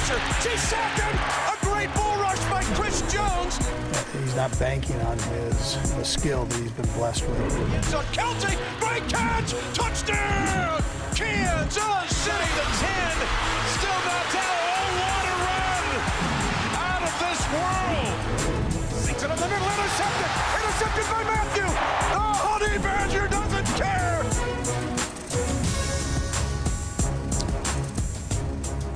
pressure. She sacked him. A great bull rush by Chris Jones. He's not banking on the skill that he's been blessed with. It's a Kelce. Great catch. Touchdown. Kansas City, the 10. Still not down. Oh, what a run. Out of this world. Sinks it on the middle. Intercepted. Intercepted by Mathieu. The Honey Badger doesn't care.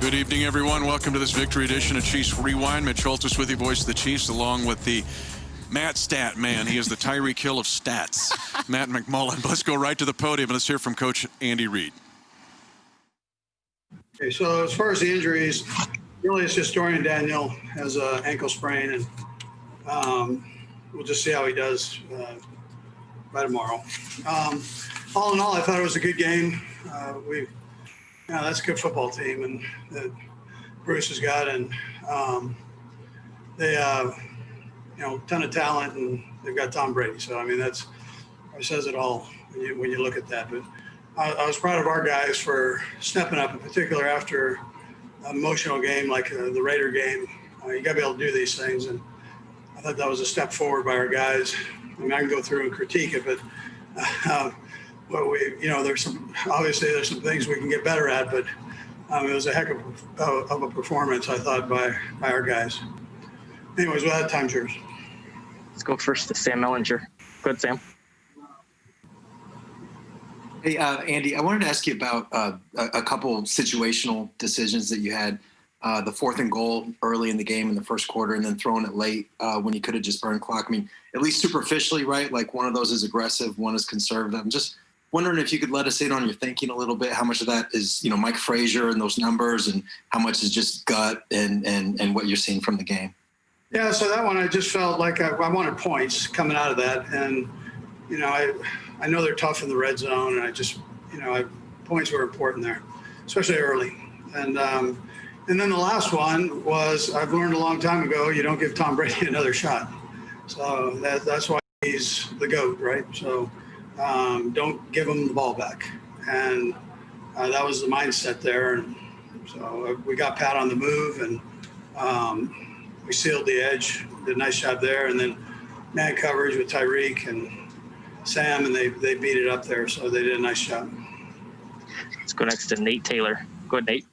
Good evening, everyone. Welcome to this victory edition of Chiefs Rewind. Mitch Holthus with you, voice of the Chiefs, along with the Matt Stat Man. He is the Tyreek Hill of stats, Matt McMullen. Let's go right to the podium and let's hear from Coach Andy Reid. Okay, so as far as the injuries, really it's just Dorian Daniel has an ankle sprain, and we'll just see how he does by tomorrow. All in all, I thought it was a good game. That's a good football team, and that Bruce has got, and they have, ton of talent, and they've got Tom Brady. So I mean, that says it all when you look at that. But I was proud of our guys for stepping up, in particular after an emotional game like the Raider game. You got to be able to do these things, and I thought that was a step forward by our guys. I mean, I can go through and critique it, but there's some things we can get better at, but it was a heck of a performance, I thought, by our guys. Anyways, with that, time's yours. Let's go first to Sam Mellinger. Go ahead, Sam. Hey, Andy, I wanted to ask you about a couple situational decisions that you had. The 4th and goal early in the game in the first quarter, and then throwing it late when you could have just burned clock. I mean, at least superficially, right? Like one of those is aggressive, one is conservative. I'm just wondering if you could let us in on your thinking a little bit. How much of that is, Mike Frazier and those numbers, and how much is just gut and what you're seeing from the game? Yeah, so that one I just felt like I wanted points coming out of that, and I know they're tough in the red zone, and I just points were important there, especially early, and then the last one was I've learned a long time ago you don't give Tom Brady another shot, so that's why he's the GOAT, right? So don't give him the ball back, and that was the mindset there, and so we got Pat on the move, and we sealed the edge, did a nice job there, and then man coverage with Tyreek and Sam, and they beat it up there, so they did a nice job. Let's go next to Nate Taylor. Go ahead, Nate.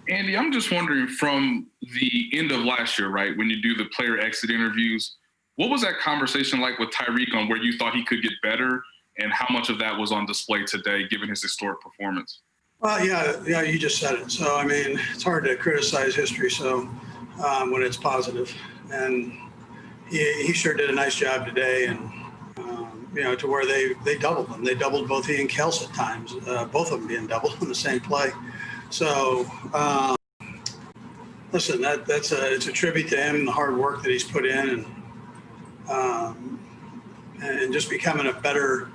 Andy, I'm just wondering, from the end of last year, right, when you do the player exit interviews, what was that conversation like with Tyreek on where you thought he could get better, and how much of that was on display today, given his historic performance? Well, yeah, you just said it. So, I mean, it's hard to criticize history, so when it's positive. And he sure did a nice job today, and, to where they doubled him. They doubled both he and Kels at times, both of them being doubled in the same play. So, listen, it's a tribute to him and the hard work that he's put in, and just becoming a better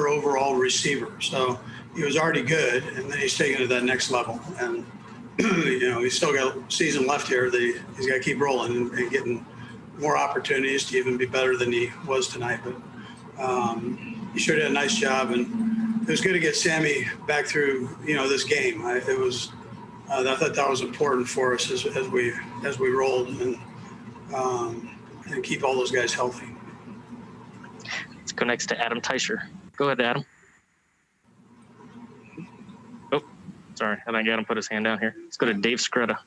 overall receiver. So he was already good, and then he's taken it to that next level. And he's still got a season left here. He's got to keep rolling and getting more opportunities to even be better than he was tonight. But he sure did a nice job, and it was good to get Sammy back through this game. I thought that was important for us as we rolled, and keep all those guys healthy. Let's go next to Adam Teicher. Go ahead, Adam. Oh, sorry, I think Adam put his hand down here. Let's go to Dave Scretta.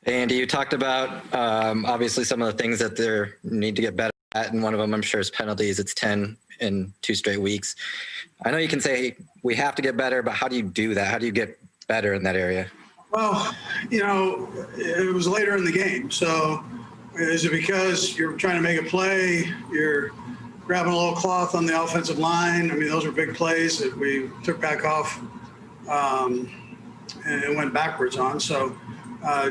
Hey, Andy, you talked about obviously some of the things that they need to get better at, and one of them, I'm sure, is penalties. It's 10 in 2 straight weeks. I know you can say we have to get better, but how do you do that? How do you get better in that area? Well, it was later in the game. So is it because you're trying to make a play, you're grabbing a little cloth on the offensive line? I mean, those are big plays that we took back off and went backwards on. So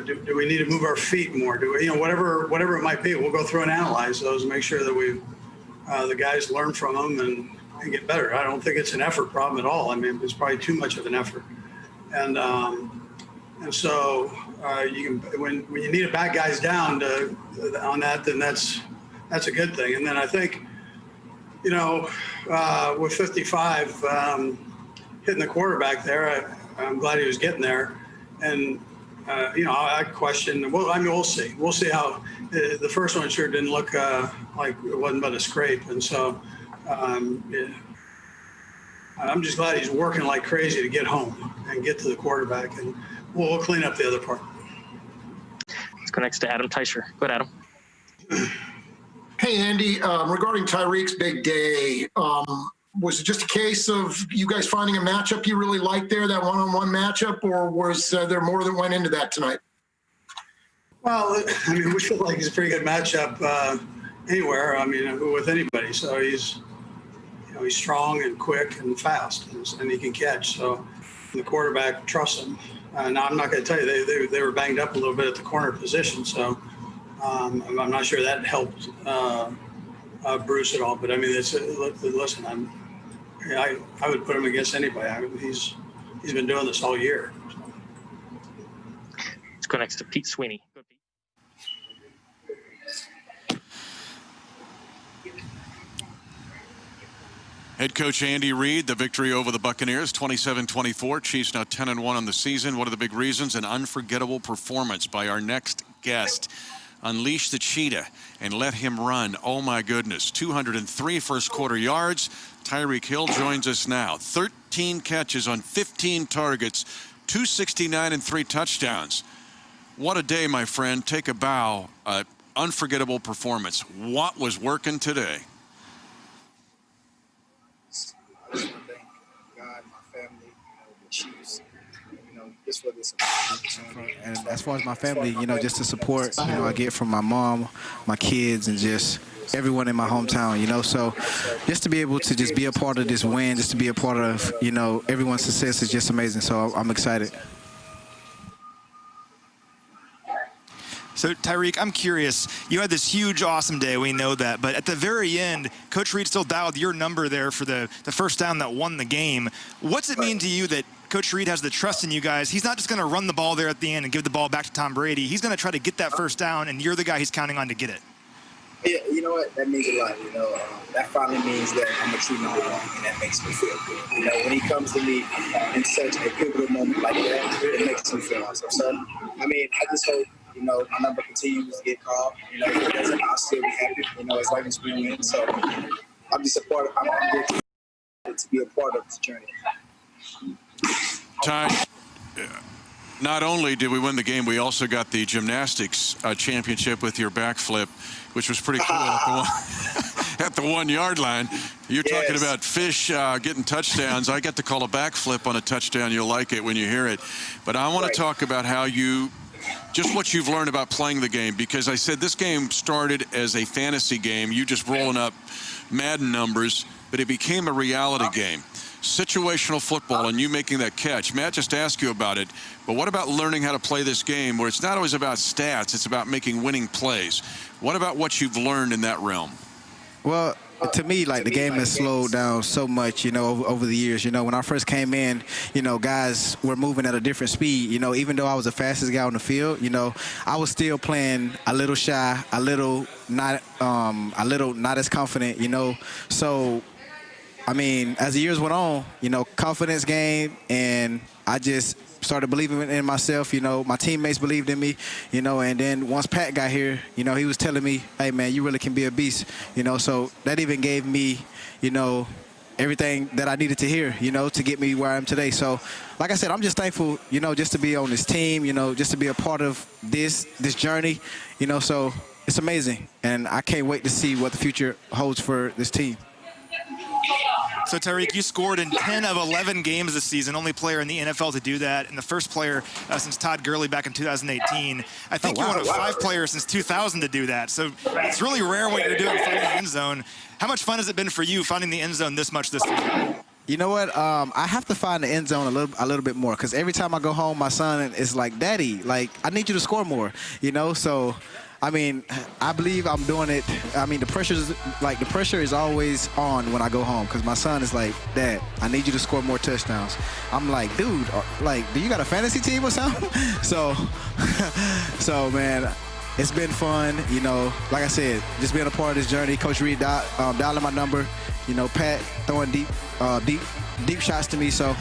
do we need to move our feet more? Do we, whatever it might be, we'll go through and analyze those and make sure that the guys learn from them and get better. I don't think it's an effort problem at all. I mean, it's probably too much of an effort. And so you can, when you need to back guys down on that, then that's a good thing. And then I think, with 55 hitting the quarterback there, I'm glad he was getting there. And I question. Well, I mean, we'll see. We'll see how the first one sure didn't look like it wasn't but a scrape, and so yeah, I'm just glad he's working like crazy to get home and get to the quarterback, and we'll clean up the other part. Let's go next to Adam Teicher. Go ahead, Adam. Hey, Andy, regarding Tyreek's big day, was it just a case of you guys finding a matchup you really liked there, that one-on-one matchup, or was there more that went into that tonight? Well, I mean, we feel like he's a pretty good matchup anywhere. I mean, with anybody. So he's strong and quick and fast, and he can catch. So the quarterback trusts him. Now, I'm not going to tell you, they were banged up a little bit at the corner position, so I'm not sure that helped Bruce at all. But I mean, listen, I would put him against anybody. I mean, he's been doing this all year. So. Let's go next to Pete Sweeney. Go, Pete. Head coach Andy Reid, the victory over the Buccaneers, 27-24. Chiefs now 10-1 on the season. What are the big reasons? An unforgettable performance by our next guest. Unleash the cheetah and let him run. Oh, my goodness. 203 first quarter yards. Tyreek Hill joins us now. 13 catches on 15 targets, 269 and 3 touchdowns. What a day, my friend. Take a bow. Unforgettable performance. What was working today? I just want to thank God, my family, the Chiefs, just for this opportunity. And as far as my family, just the support, I get from my mom, my kids, and just everyone in my hometown, So just to be able to just be a part of this win, just to be a part of, everyone's success is just amazing. So I'm excited. So, Tyreek, I'm curious. You had this huge, awesome day. We know that. But at the very end, Coach Reid still dialed your number there for the first down that won the game. What's it mean to you that Coach Reid has the trust in you guys? He's not just going to run the ball there at the end and give the ball back to Tom Brady. He's going to try to get that first down, and you're the guy he's counting on to get it. Yeah, you know what? That means a lot. That finally means that I'm a true number one, and that makes me feel good. When he comes to me in such a pivotal moment like that, it makes me feel awesome. So, I mean, I just hope, my number continues to get called. If it doesn't, I'll still be happy. As long as we win. So I'm just a part of. I'm here to be a part of this journey. Ty, not only did we win the game, we also got the gymnastics championship with your backflip, which was pretty cool at the 1 yard line. You're talking about fish getting touchdowns. I get to call a backflip on a touchdown. You'll like it when you hear it. But I want to talk about how just what you've learned about playing the game, because I said this game started as a fantasy game, you just rolling up Madden numbers, but it became a reality game. Situational football and you making that catch. Matt just asked you about it, but what about learning how to play this game where it's not always about stats, it's about making winning plays? What about what you've learned in that realm? Well, to me, the game has slowed down so much, over the years. When I first came in, guys were moving at a different speed. Even though I was the fastest guy on the field, I was still playing a little shy, a little not as confident, So, I mean, as the years went on, confidence gained, and I just started believing in myself. My teammates believed in me, and then once Pat got here, he was telling me, hey, man, you really can be a beast, So that even gave me, everything that I needed to hear, to get me where I am today. So, like I said, I'm just thankful, just to be on this team, just to be a part of this journey, So it's amazing, and I can't wait to see what the future holds for this team. So, Tyreek, you scored in 10 of 11 games this season, only player in the NFL to do that, and the first player since Todd Gurley back in 2018. I think you're one of 5 players since 2000 to do that. So it's really rare what you're doing finding the end zone. How much fun has it been for you finding the end zone this much this season? You know what? I have to find the end zone a little bit more, because every time I go home, my son is like, Daddy, I need you to score more, So, I mean, I believe I'm doing it. I mean, the pressure is always on when I go home, because my son is like, Dad, I need you to score more touchdowns. I'm like, dude, do you got a fantasy team or something? So, man, it's been fun. Like I said, just being a part of this journey. Coach Reid dialing my number. Pat throwing deep shots to me. So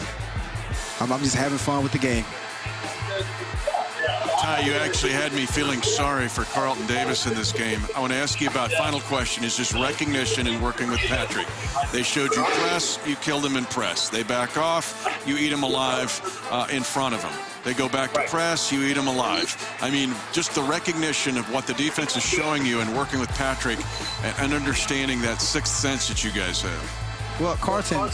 I'm just having fun with the game. Ty, you actually had me feeling sorry for Carlton Davis in this game. I want to ask you about, final question, is just recognition and working with Patrick. They showed you press, you killed him in press. They back off, you eat him alive in front of him. They go back to press, you eat him alive. I mean, just the recognition of what the defense is showing you and working with Patrick and understanding that sixth sense that you guys have. Well, Carlton,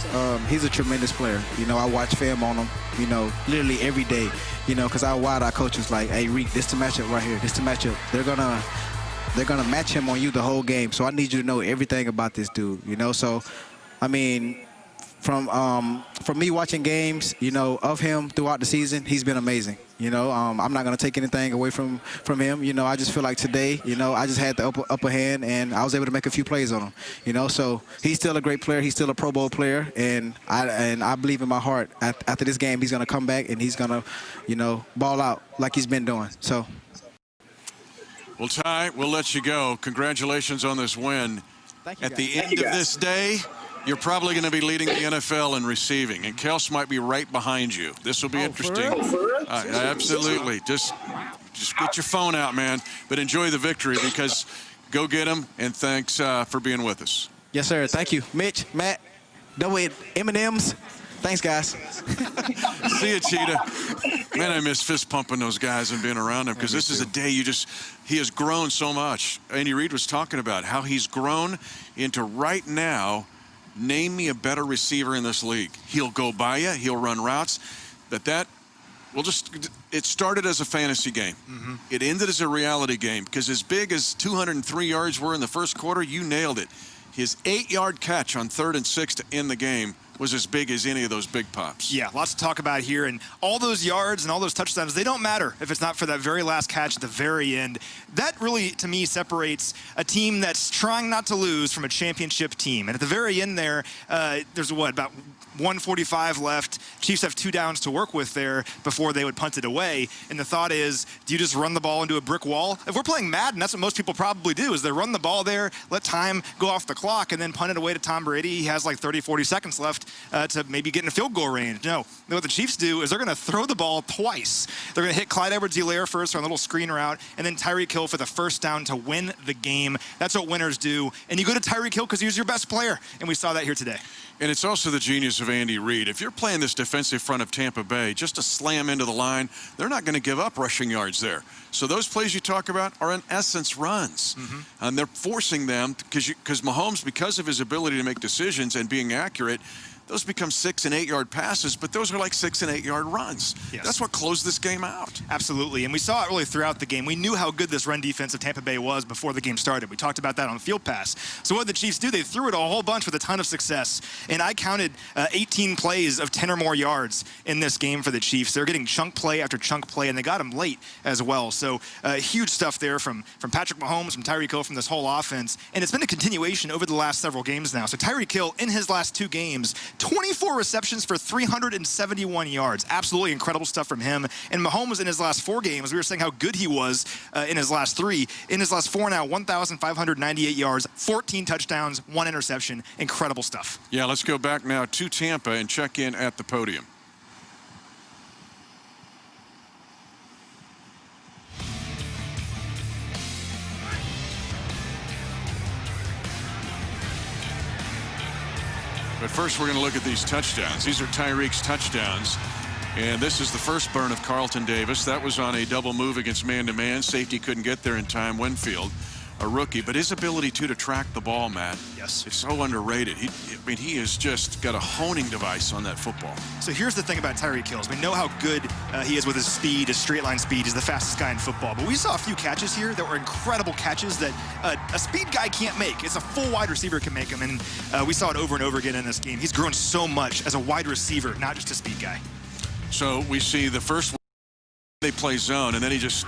he's a tremendous player. You know, I watch film on him, you know, literally every day, you know, because our wide-eye coach was like, hey, Reid, this is the matchup right here. This is the matchup. They're gonna match him on you the whole game. So I need you to know everything about this dude, you know. So, I mean, from me watching games, you know, of him throughout the season, he's been amazing. You know, I'm not going to take anything away from him. You know, I just feel like today, you know, I just had the upper hand, and I was able to make a few plays on him. You know, so he's still a great player. He's still a Pro Bowl player, and I believe in my heart after this game he's going to come back and he's going to, you know, ball out like he's been doing. So. Well, Ty, we'll let you go. Congratulations on this win. Thank you, At the end of this day, you're probably going to be leading the NFL in receiving, and Kels might be right behind you. This will be interesting. Absolutely. Just get your phone out, man. But enjoy the victory, because go get them, and thanks for being with us. Yes, sir. Thank you. Mitch, Matt, double M&Ms. Thanks, guys. See you, Cheetah. Man, I miss fist pumping those guys and being around them, because this is a day he has grown so much. Andy Reid was talking about how he's grown into right now, name me a better receiver in this league. He'll go by you. He'll run routes. It started as a fantasy game. Mm-hmm. It ended as a reality game, because as big as 203 yards were in the first quarter, you nailed it. His 8-yard catch on 3rd and 6 to end the game was as big as any of those big pops. Yeah, lots to talk about here. And all those yards and all those touchdowns, they don't matter if it's not for that very last catch at the very end. That really, to me, separates a team that's trying not to lose from a championship team. And at the very end there, there's about 1:45 left. Chiefs have 2 downs to work with there before they would punt it away. And the thought is, do you just run the ball into a brick wall? If we're playing Madden, that's what most people probably do, is they run the ball there, let time go off the clock, and then punt it away to Tom Brady. He has like 30, 40 seconds left to maybe get in a field goal range. No, what the Chiefs do is they're going to throw the ball twice. They're going to hit Clyde Edwards-Helaire first on a little screen route, and then Tyreek Hill for the first down to win the game. That's what winners do. And you go to Tyreek Hill because he's your best player, and we saw that here today. And it's also the genius of Andy Reid. If you're playing this defensive front of Tampa Bay, just to slam into the line, they're not going to give up rushing yards there. So those plays you talk about are in essence runs. Mm-hmm. And they're forcing them, because Mahomes, because of his ability to make decisions and being accurate, those become 6- and 8-yard passes, but those are like 6- and 8-yard runs. Yes. That's what closed this game out. Absolutely, and we saw it really throughout the game. We knew how good this run defense of Tampa Bay was before the game started. We talked about that on Field Pass. So what did the Chiefs do? They threw it a whole bunch with a ton of success, and I counted 18 plays of 10 or more yards in this game for the Chiefs. They're getting chunk play after chunk play, and they got them late as well. So huge stuff there from Patrick Mahomes, from Tyreek Hill, from this whole offense, and it's been a continuation over the last several games now. So Tyreek Hill, in his last 2 games, 24 receptions for 371 yards. Absolutely incredible stuff from him. And Mahomes, in his last 4 games, we were saying how good he was in his last 3. In his last 4 now, 1,598 yards, 14 touchdowns, 1 interception. Incredible stuff. Yeah, let's go back now to Tampa and check in at the podium. But first, we're going to look at these touchdowns. These are Tyreek's touchdowns. And this is the first burn of Carlton Davis. That was on a double move against man-to-man. Safety couldn't get there in time. Winfield, a rookie. But his ability, too, to track the ball, Matt, yes, is so underrated. He has just got a honing device on that football. So here's the thing about Tyreek Hill. We know how good he is with his speed, his straight-line speed. He's the fastest guy in football. But we saw a few catches here that were incredible catches that a speed guy can't make. It's a full wide receiver can make them. And we saw it over and over again in this game. He's grown so much as a wide receiver, not just a speed guy. So we see the first one, they play zone, and then he just,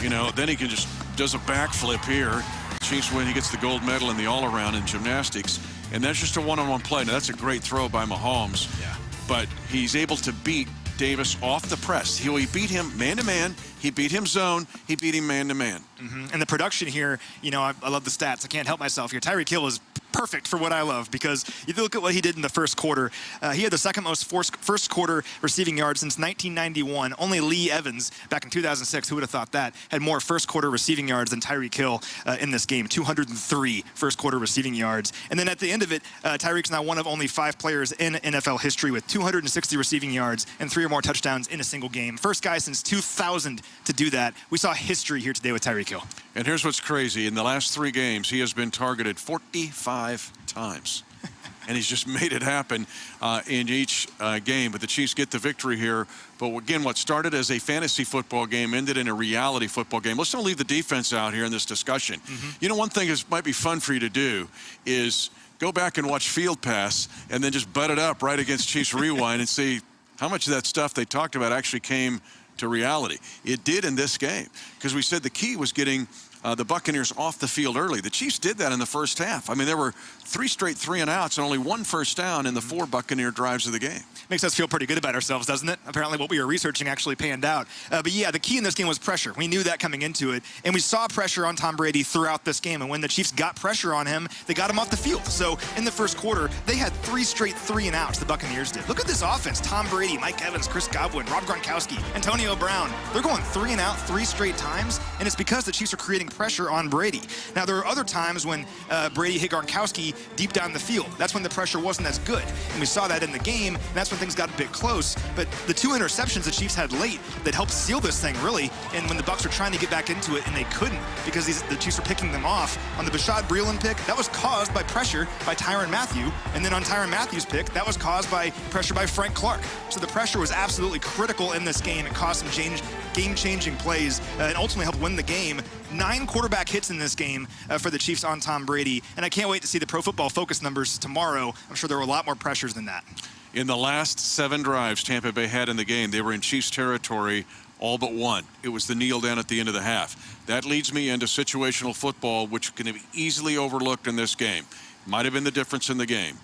then he can just does a backflip here. Chiefs win. He gets the gold medal in the all-around in gymnastics. And that's just a one-on-one play. Now, that's a great throw by Mahomes. Yeah. But he's able to beat Davis off the press. He beat him man-to-man. He beat him zone. He beat him man-to-man. Mm-hmm. And the production here, I love the stats. I can't help myself here. Tyreek Hill is perfect for what I love, because you look at what he did in the first quarter. He had the second most first quarter receiving yards since 1991. Only Lee Evans back in 2006, who would have thought that, had more first quarter receiving yards than Tyreek Hill in this game. 203 first quarter receiving yards. And then at the end of it, Tyreek's now one of only 5 players in NFL history with 260 receiving yards and 3 or more touchdowns in a single game. First guy since 2000 to do that. We saw history here today with Tyreek Hill. And here's what's crazy. In the last 3 games, he has been targeted 45 times. And he's just made it happen in each game. But the Chiefs get the victory here. But again, what started as a fantasy football game ended in a reality football game. Let's not leave the defense out here in this discussion. You know, one thing that might be fun for you to do is go back and watch Field Pass and then just butt it up right against Chiefs Rewind and see how much of that stuff they talked about actually came to reality. It did in this game, because we said the key was getting the Buccaneers off the field early. The Chiefs did that in the first half. I mean, there were 3 straight 3-and-outs and only 1 first down in the 4 Buccaneer drives of the game. Makes us feel pretty good about ourselves, doesn't it? Apparently what we were researching actually panned out. But yeah, the key in this game was pressure. We knew that coming into it, and we saw pressure on Tom Brady throughout this game. And when the Chiefs got pressure on him, they got him off the field. So in the first quarter, they had 3 straight 3-and-outs, the Buccaneers did. Look at this offense. Tom Brady, Mike Evans, Chris Godwin, Rob Gronkowski, Antonio Brown. They're going 3-and-out 3 straight times, and it's because the Chiefs are creating pressure on Brady. Now, there are other times when Brady hit Gronkowski deep down the field. That's when the pressure wasn't as good. And we saw that in the game, and that's when things got a bit close. But the 2 interceptions the Chiefs had late that helped seal this thing, really, and when the Bucs were trying to get back into it, and they couldn't because the Chiefs were picking them off. On the Bashaud Breeland pick, that was caused by pressure by Tyrann Mathieu. And then on Tyrann Mathieu's pick, that was caused by pressure by Frank Clark. So the pressure was absolutely critical in this game. It caused some game-changing plays and ultimately helped win the game. 9 quarterback hits in this game for the Chiefs on Tom Brady. And I can't wait to see the Pro Football Focus numbers tomorrow. I'm sure there were a lot more pressures than that. In the last 7 drives Tampa Bay had in the game, they were in Chiefs territory all but 1. It was the kneel down at the end of the half. That leads me into situational football, which can be easily overlooked in this game. Might have been the difference in the game.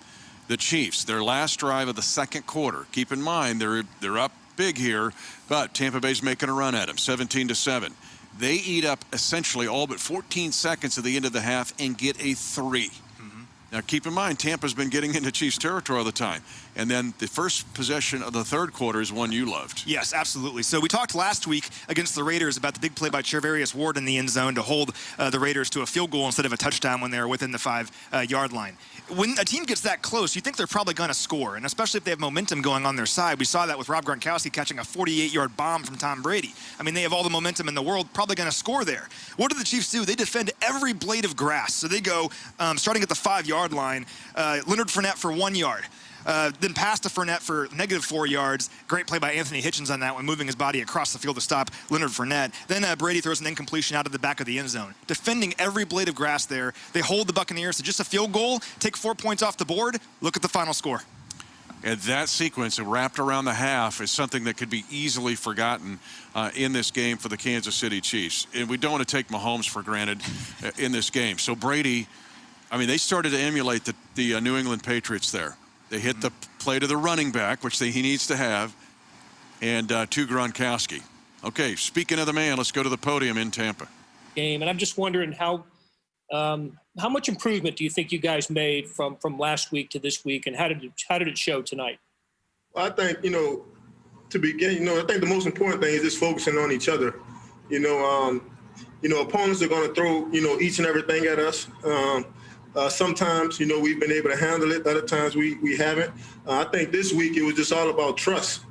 The Chiefs, their last drive of the second quarter. Keep in mind, they're up big here, but Tampa Bay's making a run at them, 17-7. They eat up essentially all but 14 seconds at the end of the half and get a 3. Now, keep in mind, Tampa's been getting into Chiefs territory all the time. And then the first possession of the third quarter is one you loved. Yes, absolutely. So we talked last week against the Raiders about the big play by Charvarius Ward in the end zone to hold the Raiders to a field goal instead of a touchdown when they were within the 5-yard line. When a team gets that close, you think they're probably going to score, and especially if they have momentum going on their side. We saw that with Rob Gronkowski catching a 48-yard bomb from Tom Brady. I mean, they have all the momentum in the world, probably going to score there. What do the Chiefs do? They defend every blade of grass. So they go, starting at the 5-yard line, Leonard Fournette for 1 yard. Then pass to Fournette for -4 yards. Great play by Anthony Hitchens on that one, moving his body across the field to stop Leonard Fournette. Then Brady throws an incompletion out of the back of the end zone. Defending every blade of grass there. They hold the Buccaneers to just a field goal, take 4 points off the board. Look at the final score. And that sequence wrapped around the half is something that could be easily forgotten in this game for the Kansas City Chiefs. And we don't want to take Mahomes for granted in this game. So Brady, I mean, they started to emulate the New England Patriots there. They hit the play to the running back, which he needs to have, and to Gronkowski. Okay, speaking of the man, let's go to the podium in Tampa. Game, and I'm just wondering how much improvement do you think you guys made from last week to this week, and how did it show tonight? Well, I think, to begin, I think the most important thing is just focusing on each other. Opponents are going to throw, each and everything at us. Sometimes, we've been able to handle it. Other times we haven't. I think this week it was just all about trust.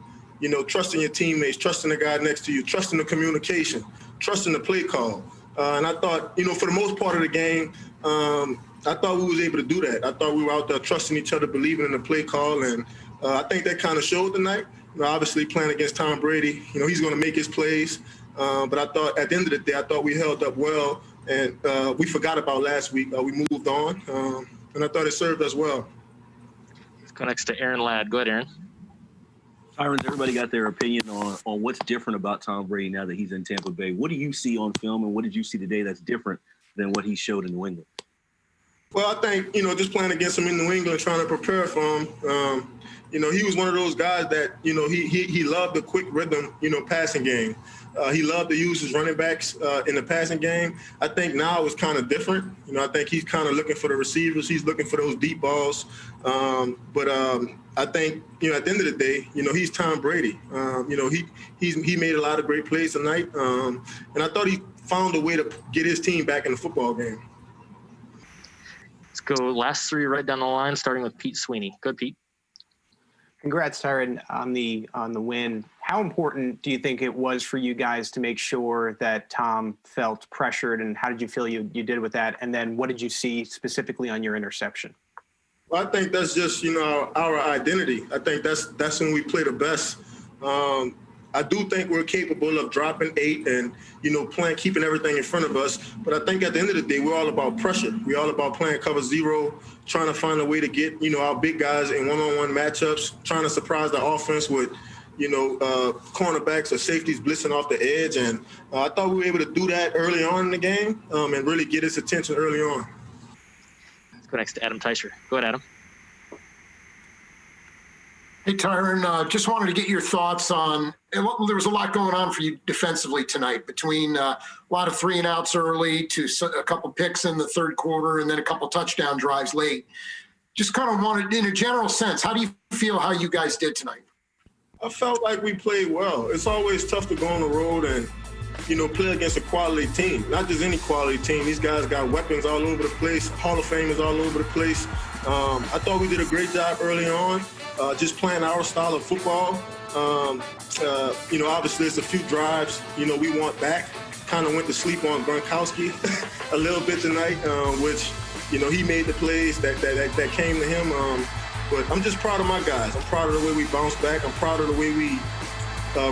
Trusting your teammates, trusting the guy next to you, trusting the communication, trusting the play call. And I thought, for the most part of the game, I thought we was able to do that. I thought we were out there trusting each other, believing in the play call. And I think that kind of showed tonight. Obviously playing against Tom Brady, he's going to make his plays. But I thought at the end of the day, I thought we held up well. And we forgot about last week. We moved on, and I thought it served us well. Let's go next to Aaron Ladd. Go ahead, Aaron. Tyrann, everybody got their opinion on what's different about Tom Brady now that he's in Tampa Bay. What do you see on film, and what did you see today that's different than what he showed in New England? Well, I think, just playing against him in New England, trying to prepare for him, he was one of those guys that, he loved the quick rhythm, passing game. He loved to use his running backs in the passing game. I think now it's kind of different. You know, I think he's kind of looking for the receivers. He's looking for those deep balls. I think, you know, at the end of the day, you know, he's Tom Brady. You know, he made a lot of great plays tonight. And I thought he found a way to get his team back in the football game. Let's go last three right down the line, starting with Pete Sweeney. Good, Pete. Congrats, Tyrann, on the win. How important do you think it was for you guys to make sure that Tom felt pressured, and how did you feel you did with that? And then what did you see specifically on your interception? Well, I think that's just, you know, our identity. I think that's when we play the best. I do think we're capable of dropping 8 and, you know, keeping everything in front of us. But I think at the end of the day, we're all about pressure. We're all about playing cover 0, trying to find a way to get, you know, our big guys in one-on-one matchups, trying to surprise the offense with, you know, cornerbacks or safeties blitzing off the edge. And I thought we were able to do that early on in the game and really get his attention early on. Let's go next to Adam Teicher. Go ahead, Adam. Hey, Tyrann, just wanted to get your thoughts on, there was a lot going on for you defensively tonight, between a lot of 3-and-outs early to a couple picks in the third quarter and then a couple touchdown drives late. Just kind of wanted, in a general sense, how do you feel how you guys did tonight? I felt like we played well. It's always tough to go on the road and, you know, play against a quality team. Not just any quality team. These guys got weapons all over the place, Hall of Famers all over the place. I thought we did a great job early on. Just playing our style of football. You know, obviously it's a few drives, you know, we want back. Kind of went to sleep on Gronkowski a little bit tonight, which, you know, he made the plays that came to him. But I'm just proud of my guys. I'm proud of the way we bounced back. I'm proud of the way we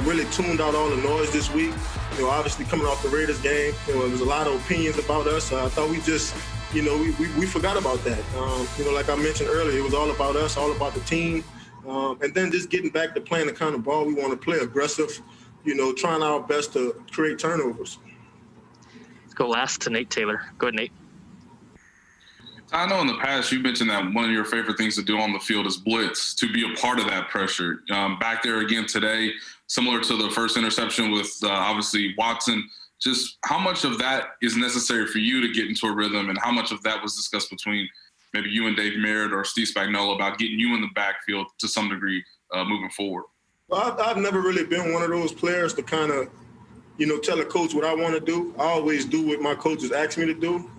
really tuned out all the noise this week. You know, obviously coming off the Raiders game, you know, there was a lot of opinions about us. I thought we just, you know, we forgot about that. You know, like I mentioned earlier, it was all about us, all about the team. And then just getting back to playing the kind of ball we want to play, aggressive, you know, trying our best to create turnovers. Let's go last to Nate Taylor. Go ahead, Nate. I know in the past you mentioned that one of your favorite things to do on the field is blitz, to be a part of that pressure. Back there again today, similar to the first interception with obviously Watson, just how much of that is necessary for you to get into a rhythm, and how much of that was discussed between maybe you and Dave Merritt or Steve Spagnuolo about getting you in the backfield to some degree moving forward? Well, I've never really been one of those players to kind of, you know, tell a coach what I want to do. I always do what my coaches ask me to do.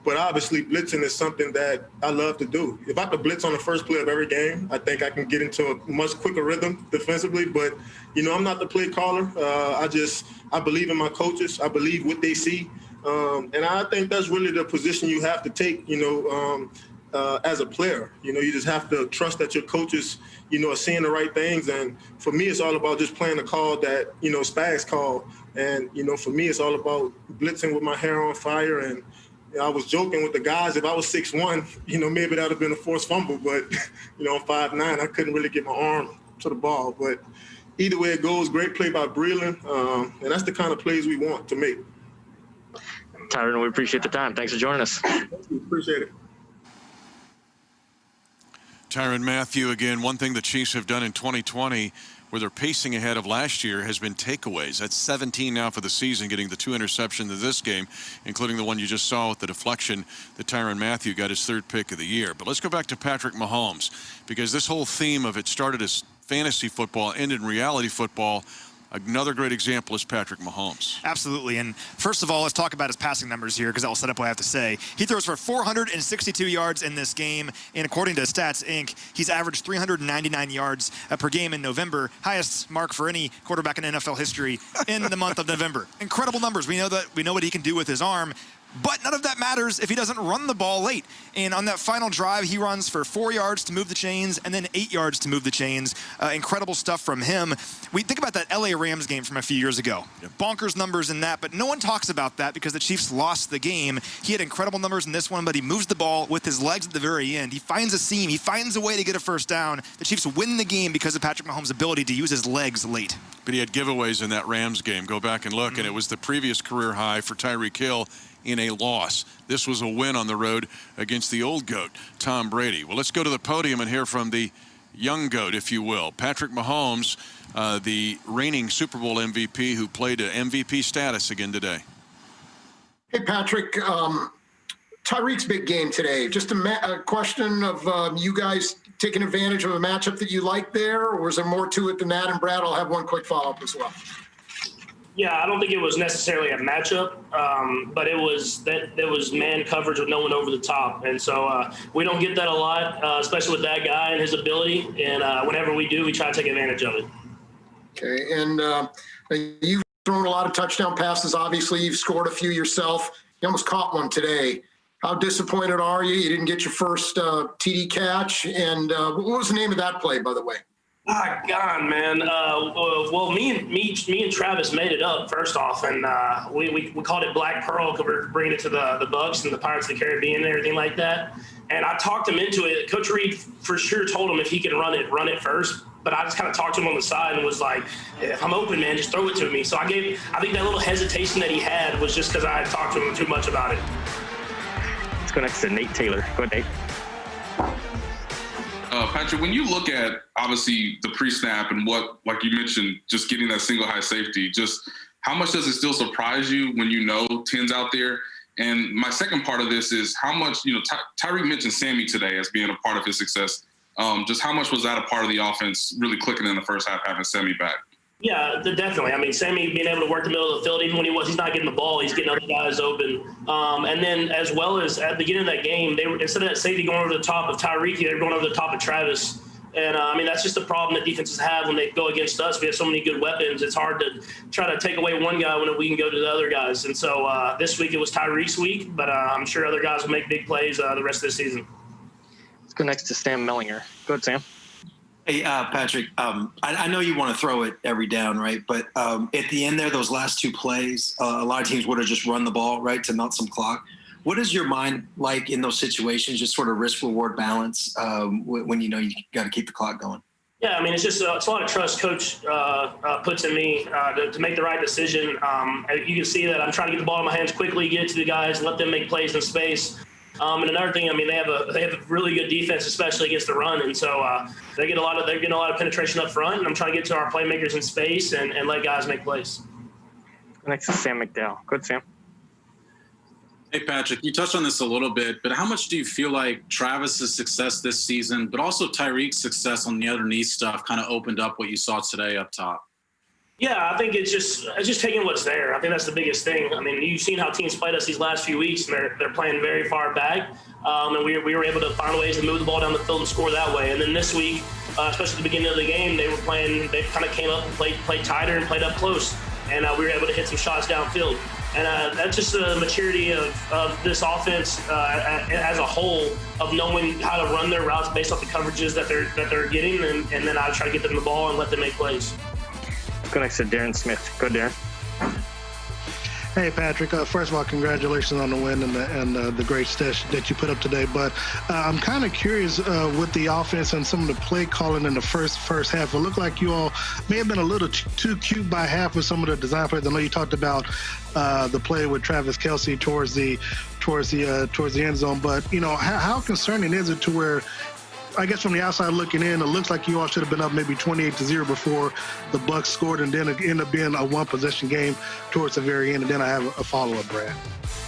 But obviously blitzing is something that I love to do. If I could blitz on the first play of every game, I think I can get into a much quicker rhythm defensively. But, you know, I'm not the play caller. I believe in my coaches. I believe what they see. And I think that's really the position you have to take, you know, as a player. You know, you just have to trust that your coaches, you know, are seeing the right things. And for me, it's all about just playing the call that, you know, Spags called. And, you know, for me, it's all about blitzing with my hair on fire. And I was joking with the guys, if I was 6'1", you know, maybe that would have been a forced fumble. But, you know, I'm 5'9", I couldn't really get my arm to the ball. But either way it goes, great play by Breland. And that's the kind of plays we want to make. Tyrann, we appreciate the time. Thanks for joining us. Appreciate it. Tyrann Mathieu again. One thing the Chiefs have done in 2020, where they're pacing ahead of last year, has been takeaways. That's 17 now for the season, getting the 2 interceptions of this game, including the one you just saw with the deflection that Tyrann Mathieu got his 3rd pick of the year. But let's go back to Patrick Mahomes, because this whole theme of it started as fantasy football, ended in reality football. Another great example is Patrick Mahomes. Absolutely. And first of all, let's talk about his passing numbers here, because that will set up what I have to say. He throws for 462 yards in this game. And according to Stats Inc., he's averaged 399 yards per game in November. Highest mark for any quarterback in NFL history in the month of November. Incredible numbers. We know what he can do with his arm. But none of that matters if he doesn't run the ball late. And on that final drive, he runs for 4 yards to move the chains and then 8 yards to move the chains. Incredible stuff from him. We think about that LA Rams game from a few years ago. Yep. Bonkers numbers in that, but no one talks about that because the Chiefs lost the game. He had incredible numbers in this one, but he moves the ball with his legs at the very end. He finds a seam. He finds a way to get a first down. The Chiefs win the game because of Patrick Mahomes' ability to use his legs late. But he had giveaways in that Rams game. Go back and look, and it was the previous career high for Tyreek Hill in a loss. This was a win on the road against the old GOAT, Tom Brady. Well, let's go to the podium and hear from the young GOAT, if you will, Patrick Mahomes, the reigning Super Bowl MVP, who played at MVP status again today. Hey, Patrick, Tyreek's big game today. Just a question of you guys taking advantage of a matchup that you like there, or is there more to it than that? And Brad, I'll have one quick follow-up as well. Yeah, I don't think it was necessarily a matchup, but it was man coverage with no one over the top. And so we don't get that a lot, especially with that guy and his ability. And whenever we do, we try to take advantage of it. Okay, and you've thrown a lot of touchdown passes. Obviously, you've scored a few yourself. You almost caught one today. How disappointed are you? You didn't get your first TD catch. And what was the name of that play, by the way? God, man. Well, me and Travis made it up first off, and we called it Black Pearl because we're bringing it to the Bucs and the Pirates of the Caribbean and everything like that. And I talked him into it. Coach Reid for sure told him if he can run it first. But I just kind of talked to him on the side and was like, if I'm open, man, just throw it to me. So I think that little hesitation that he had was just because I had talked to him too much about it. Let's go next to Nate Taylor. Go ahead, Nate. Patrick, when you look at obviously the pre-snap and what, like you mentioned, just getting that single high safety, just how much does it still surprise you when you know 10's out there? And my second part of this is how much, Tyreek mentioned Sammy today as being a part of his success. Just how much was that a part of the offense really clicking in the first half, having Sammy back? Yeah, definitely. I mean, Sammy being able to work the middle of the field, even when he's not getting the ball, he's getting other guys open. And then as well as at the beginning of that game, they were, instead of that safety going over the top of Tyreek, they were going over the top of Travis. And, I mean, that's just the problem that defenses have when they go against us. We have so many good weapons. It's hard to try to take away one guy when we can go to the other guys. And so this week it was Tyreek's week, but I'm sure other guys will make big plays the rest of the season. Let's go next to Sam Mellinger. Go ahead, Sam. Hey, Patrick, I know you want to throw it every down, right? But at the end there, those last two plays, a lot of teams would have just run the ball, right, to melt some clock. What is your mind like in those situations, just sort of risk-reward balance when you know you got to keep the clock going? Yeah, I mean, it's a lot of trust Coach puts in me to make the right decision. You can see that I'm trying to get the ball in my hands quickly, get it to the guys, let them make plays in space. And another thing, I mean, they have a really good defense, especially against the run, and so they're getting a lot of penetration up front. And I'm trying to get to our playmakers in space and let guys make plays. Next is Sam McDowell. Go ahead, Sam. Hey, Patrick, you touched on this a little bit, but how much do you feel like Travis's success this season, but also Tyreek's success on the underneath stuff, kind of opened up what you saw today up top? Yeah, I think it's just taking what's there. I think that's the biggest thing. I mean, you've seen how teams played us these last few weeks, and they're playing very far back. And we were able to find ways to move the ball down the field and score that way. And then this week, especially at the beginning of the game, they kind of came up and played tighter and played up close. And we were able to hit some shots downfield. And that's just the maturity of this offense as a whole, of knowing how to run their routes based off the coverages that they're getting, and then I try to get them the ball and let them make plays. Go next to Darren Smith. Go, Darren. Hey, Patrick. First of all, congratulations on the win and the great stats that you put up today. But I'm kind of curious with the offense and some of the play calling in the first half. It looked like you all may have been a little too cute by half with some of the design plays. I know you talked about the play with Travis Kelce towards the end zone, but how concerning is it to where, I guess from the outside looking in, it looks like you all should have been up maybe 28-0 before the Bucs scored, and then it ended up being a one-possession game towards the very end. And then I have a follow-up, Brad.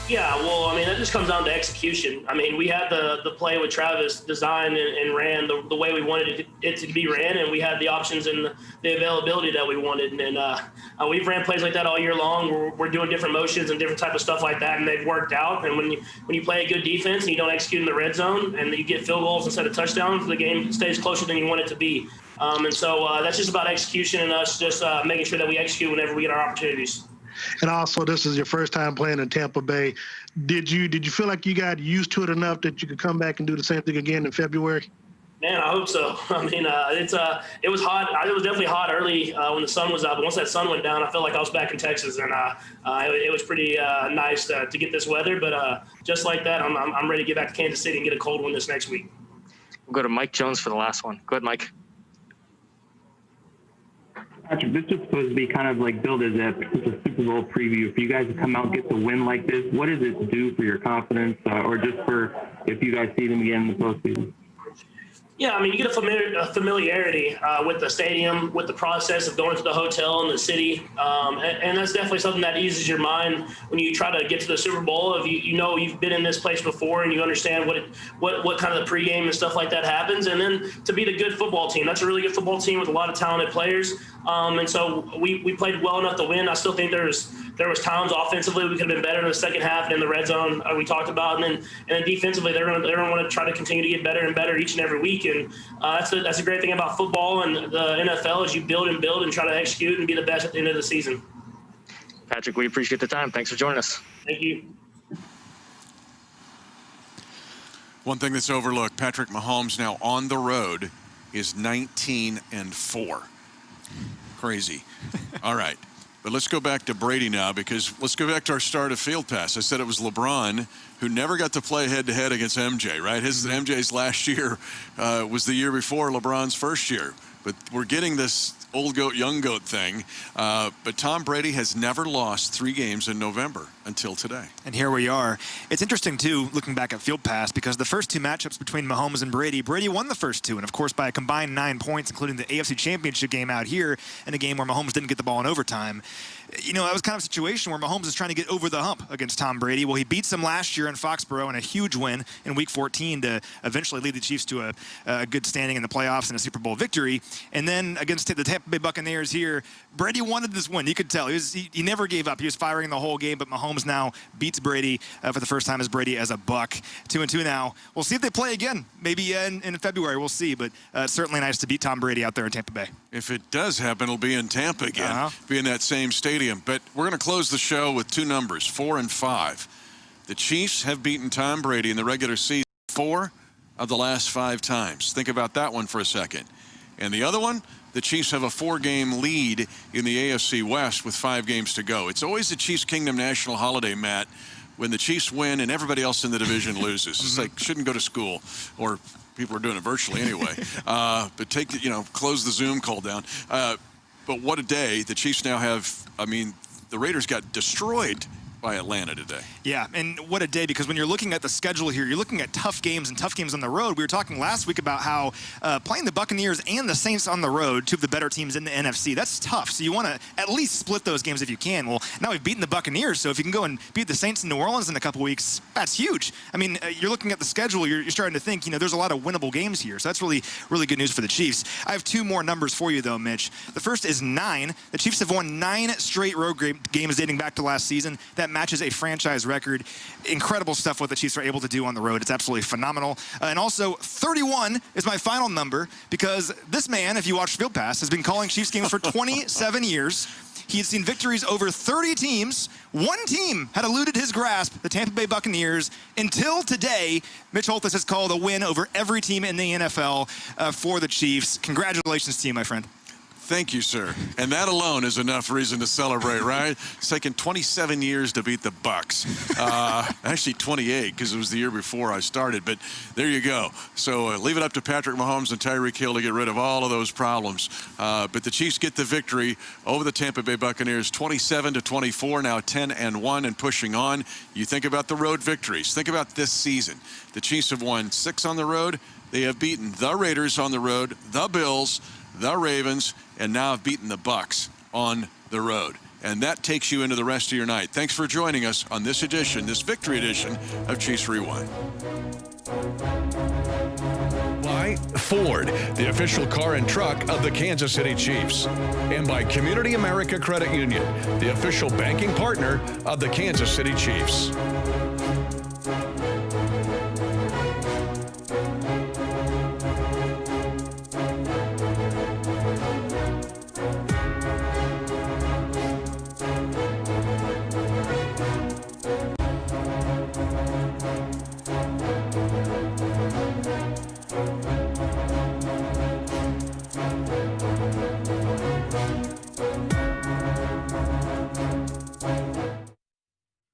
Yeah, well, I mean, that just comes down to execution. I mean, we had the play with Travis designed and ran the way we wanted it to be ran, and we had the options and the availability that we wanted. And we've ran plays like that all year long. We're doing different motions and different type of stuff like that, and they've worked out. And when you play a good defense and you don't execute in the red zone and you get field goals instead of touchdowns, the game stays closer than you want it to be. And so that's just about execution and us just making sure that we execute whenever we get our opportunities. And also, this is your first time playing in Tampa Bay. Did you feel like you got used to it enough that you could come back and do the same thing again in February? Man, I hope so. I mean, it was hot. It was definitely hot early when the sun was out. But once that sun went down, I felt like I was back in Texas, and it was pretty nice to get this weather. But just like that, I'm ready to get back to Kansas City and get a cold one this next week. We'll go to Mike Jones for the last one. Go ahead, Mike. Patrick, this is supposed to be kind of like billed as a Super Bowl preview. If you guys come out and get the win like this, what does it do for your confidence, or just for if you guys see them again in the postseason? Yeah, I mean, you get a familiarity with the stadium, with the process of going to the hotel in the city, and that's definitely something that eases your mind when you try to get to the Super Bowl. If you know you've been in this place before and you understand what kind of the pregame and stuff like that happens, and then to beat a good football team. That's a really good football team with a lot of talented players, and so we played well enough to win. I still think there was times offensively we could have been better in the second half and in the red zone we talked about, and then defensively they're going to want to try to continue to get better and better each and every week. And that's a great thing about football and the NFL is you build and try to execute and be the best at the end of the season. Patrick, we appreciate the time. Thanks for joining us. Thank you. One thing that's overlooked, Patrick Mahomes now on the road is 19-4. Crazy. All right. But let's go back to Brady now, because let's go back to our start of Field Pass. I said it was LeBron who never got to play head-to-head against MJ, right? MJ's last year was the year before LeBron's first year. But we're getting this old goat, young goat thing. But Tom Brady has never lost 3 games in November until today. And here we are. It's interesting, too, looking back at Field Pass, because the first 2 matchups between Mahomes and Brady won the first 2, and of course by a combined 9 points, including the AFC Championship game out here, and a game where Mahomes didn't get the ball in overtime. You know, that was kind of a situation where Mahomes is trying to get over the hump against Tom Brady. Well, he beats him last year in Foxborough in a huge win in Week 14 to eventually lead the Chiefs to a good standing in the playoffs and a Super Bowl victory. And then against the Tampa Bay Buccaneers here, Brady wanted this win. You could tell. He never gave up. He was firing the whole game, but Mahomes now beats Brady for the first time as Brady as a Buck. 2-2 now. We'll see if they play again. Maybe in February. We'll see. But it's certainly nice to beat Tom Brady out there in Tampa Bay. If it does happen, it'll be in Tampa again, be in that same stadium. But we're going to close the show with 2 numbers, 4 and 5. The Chiefs have beaten Tom Brady in the regular season 4 of the last 5 times. Think about that one for a second. And the other one, the Chiefs have a 4-game lead in the AFC West with 5 games to go. It's always the Chiefs Kingdom national holiday, Matt, when the Chiefs win and everybody else in the division loses. It's like, shouldn't go to school, or people are doing it virtually anyway. But close the Zoom call down. But what a day. The Chiefs now have, the Raiders got destroyed by Atlanta today. Yeah, and what a day, because when you're looking at the schedule here, you're looking at tough games on the road. We were talking last week about how playing the Buccaneers and the Saints on the road, 2 of the better teams in the NFC, that's tough. So you want to at least split those games if you can. Well, now we've beaten the Buccaneers, so if you can go and beat the Saints in New Orleans in a couple weeks, that's huge. I mean, you're looking at the schedule, you're starting to think, there's a lot of winnable games here. So that's really, really good news for the Chiefs. I have 2 more numbers for you, though, Mitch. The first is 9. The Chiefs have won 9 straight road games dating back to last season. That matches a franchise record. Incredible stuff what the Chiefs are able to do on the road. It's absolutely phenomenal. And also 31 is my final number, because this man, if you watch Field Pass, has been calling Chiefs games for 27 years. He had seen victories over 30 teams. 1 team had eluded his grasp, the Tampa Bay Buccaneers. Until today, Mitch Holthus has called a win over every team in the NFL for the Chiefs. Congratulations to you, my friend. Thank you, sir. And that alone is enough reason to celebrate, right? It's taken 27 years to beat the Bucs. Actually 28, because it was the year before I started. But there you go. So leave it up to Patrick Mahomes and Tyreek Hill to get rid of all of those problems. But the Chiefs get the victory over the Tampa Bay Buccaneers, 27-24, now 10-1 and pushing on. You think about the road victories. Think about this season. The Chiefs have won 6 on the road. They have beaten the Raiders on the road, the Bills, the Ravens, and now have beaten the Bucs on the road. And that takes you into the rest of your night. Thanks for joining us on this victory edition of Chiefs Rewind. By Ford, the official car and truck of the Kansas City Chiefs. And by Community America Credit Union, the official banking partner of the Kansas City Chiefs.